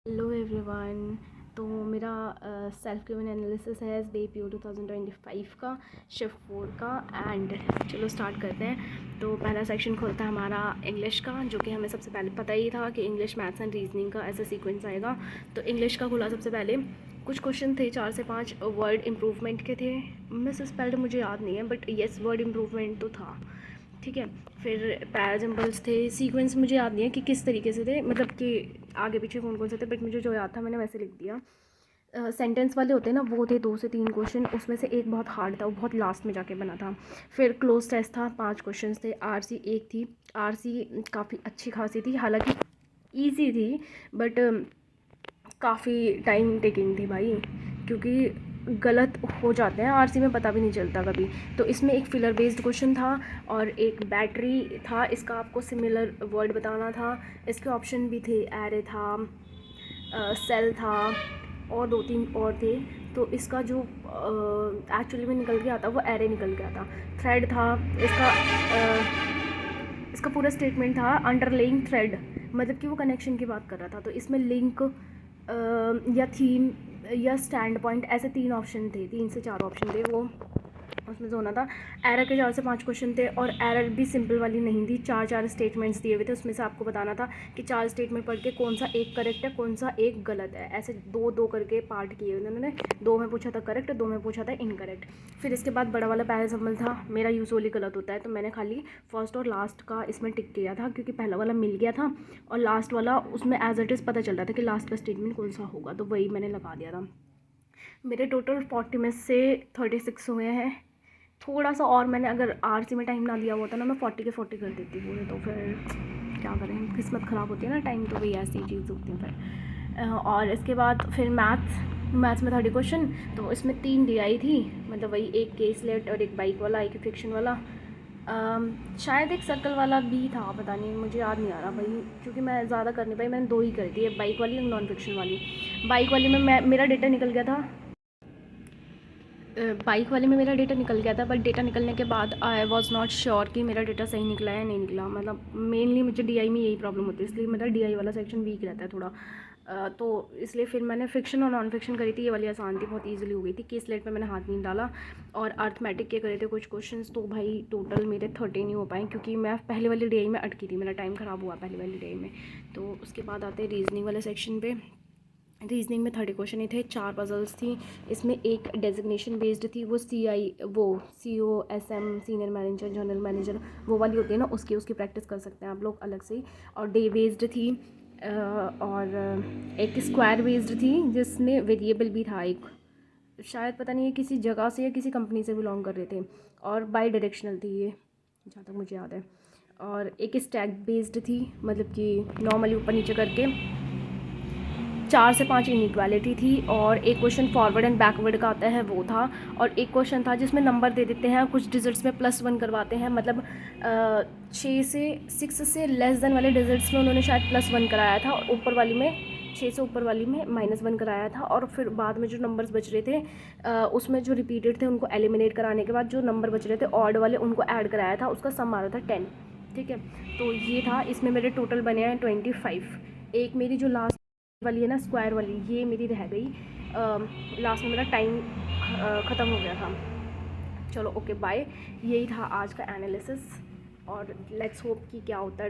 Hello everyone. तो मेरा self given analysis है SBAPO 2025 का शिफ्ट 4 का। एंड चलो स्टार्ट करते हैं। तो पहला सेक्शन खोलता है हमारा इंग्लिश का, जो कि हमें सबसे पहले पता ही था कि इंग्लिश, मैथ्स एंड रीजनिंग का ऐसा सीक्वेंस आएगा। तो इंग्लिश का खुला सबसे पहले। कुछ क्वेश्चन थे 4 से 5 वर्ड इम्प्रूवमेंट के थे। मिस स्पेल्ड मुझे याद नहीं है, बट येस वर्ड इम्प्रूवमेंट तो था। ठीक है। फिर पैराजम्बल्स थे। सीक्वेंस मुझे याद नहीं है कि किस तरीके से थे, मतलब कि आगे पीछे कौन कौन से थे, बट मुझे जो याद था मैंने वैसे लिख दिया। सेंटेंस वाले होते हैं ना, वो थे 2 से 3 क्वेश्चन। उसमें से एक बहुत हार्ड था, वो बहुत लास्ट में जाके बना था। फिर क्लोज टेस्ट था, 5 क्वेश्चन थे। RC एक थी। RC काफ़ी अच्छी खासी थी, हालांकि ईजी थी, बट काफ़ी टाइम टेकिंग थी भाई, क्योंकि गलत हो जाते हैं RC में, पता भी नहीं चलता कभी। तो इसमें एक फिलर बेस्ड क्वेश्चन था और एक बैटरी था, इसका आपको सिमिलर वर्ड बताना था। इसके ऑप्शन भी थे, एरे था, सेल था, और 2-3 और थे। तो इसका जो एक्चुअली में निकल गया था वो एरे निकल गया था। थ्रेड था इसका। इसका पूरा स्टेटमेंट था अंडरलेइंग थ्रेड, मतलब कि वो कनेक्शन की बात कर रहा था। तो इसमें लिंक या थीम या स्टैंड पॉइंट, ऐसे 3 ऑप्शन थे, 3 से 4 ऑप्शन थे वो उसमें से होना था। एरर के 4 से 5 क्वेश्चन थे, और एरर भी सिंपल वाली नहीं थी। 4 स्टेटमेंट्स दिए हुए थे, उसमें से आपको बताना था कि 4 स्टेटमेंट पढ़ के कौन सा एक करेक्ट है, कौन सा एक गलत है। ऐसे 2-2 करके पार्ट किए उन्होंने। 2 में पूछा था करेक्ट, 2 में पूछा था इनकरेक्ट। फिर इसके बाद बड़ा वाला पैराजम्बल था, मेरा यूजुअली गलत होता है, तो मैंने खाली फर्स्ट और लास्ट का इसमें टिक किया था, क्योंकि पहला वाला मिल गया था और लास्ट वाला उसमें एज इट इज़ पता चल रहा था कि लास्ट का स्टेटमेंट कौन सा होगा, तो वही मैंने लगा दिया था। मेरे टोटल 40 में से 36 हुए हैं। थोड़ा सा और मैंने अगर RC में टाइम ना दिया हुआ था ना, मैं 40 के 40 कर देती पूरे। तो फिर क्या करें, किस्मत ख़राब होती है ना, टाइम तो वही ऐसी चीज़ होती है फिर। और इसके बाद फिर मैथ्स में 30 क्वेश्चन। तो इसमें 3 DI थी, मतलब वही एक केस लेट और एक बाइक वाला, एक फ्रिक्शन वाला। शायद एक सर्कल वाला भी था, पता नहीं, मुझे याद नहीं आ रहा भाई, क्योंकि मैं ज़्यादा कर नहीं पाई। मैंने 2 ही करी थी, एक बाइक वाली और नॉन फिक्शन वाली। बाइक वाली में मेरा डेटा निकल गया था। बाइक वाले में मेरा डेटा निकल गया था, बट डेटा निकलने के बाद आई वॉज़ नॉट श्योर कि मेरा डेटा सही निकला है या नहीं निकला। मतलब मेनली मुझे DI में यही प्रॉब्लम होती है, इसलिए मेरा DI वाला सेक्शन वीक रहता है थोड़ा। तो इसलिए फिर मैंने फिक्शन और नॉन फिक्शन करी थी, ये वाली आसान थी, बहुत ईजिली हो गई थी। केस लेट में मैंने हाथ नहीं डाला। और अर्थमेटिक के करे थे कुछ क्वेश्चंस, तो भाई टोटल मेरे 30 नहीं हो पाए, क्योंकि मैं पहले वाली DI में अटकी थी, मेरा टाइम ख़राब हुआ पहले वाली DI में। तो उसके बाद आते हैं रीजनिंग वाले सेक्शन पे। रीजनिंग में 30 क्वेश्चन ही थे, 4 पजल्स थी। इसमें एक डेजिग्नेशन बेस्ड थी, वो COSM, senior manager, general manager, वो वाली होती है ना, उसकी प्रैक्टिस कर सकते हैं आप लोग अलग से। और डे बेस्ड थी, और एक स्क्वायर बेस्ड थी, जिसमें वेरिएबल भी था एक, शायद पता नहीं है किसी जगह से या किसी कंपनी से बिलोंग कर रहे थे। और बाई डायरेक्शनल थी ये, जहाँ तक मुझे याद है। और एक स्टैक बेस्ड थी, मतलब कि नॉर्मली ऊपर नीचे करके। 4 से 5 इनइक्वालिटी थी, और एक क्वेश्चन फॉरवर्ड एंड बैकवर्ड का आता है वो था। और एक क्वेश्चन था जिसमें नंबर दे देते हैं, कुछ डिजिट्स में +1 करवाते हैं, मतलब 6 से लेस देन वाले डिजिट्स में उन्होंने शायद +1 कराया था, और ऊपर वाली में 6 से ऊपर वाली में -1 कराया था। और फिर बाद में जो नंबर्स बच रहे थे, उसमें जो रिपीटेड थे उनको एलिमिनेट कराने के बाद जो नंबर बच रहे थे ऑड वाले, उनको ऐड कराया था, उसका सम आ रहा था 10। ठीक है। तो ये था, इसमें मेरे टोटल बने हैं 25। एक मेरी जो लास्ट वाली है ना, स्क्वायर वाली, ये मेरी रह गई। लास्ट में मेरा टाइम ख़त्म हो गया था। चलो ओके बाय। यही था आज का एनालिसिस, और लेट्स होप कि क्या होता है।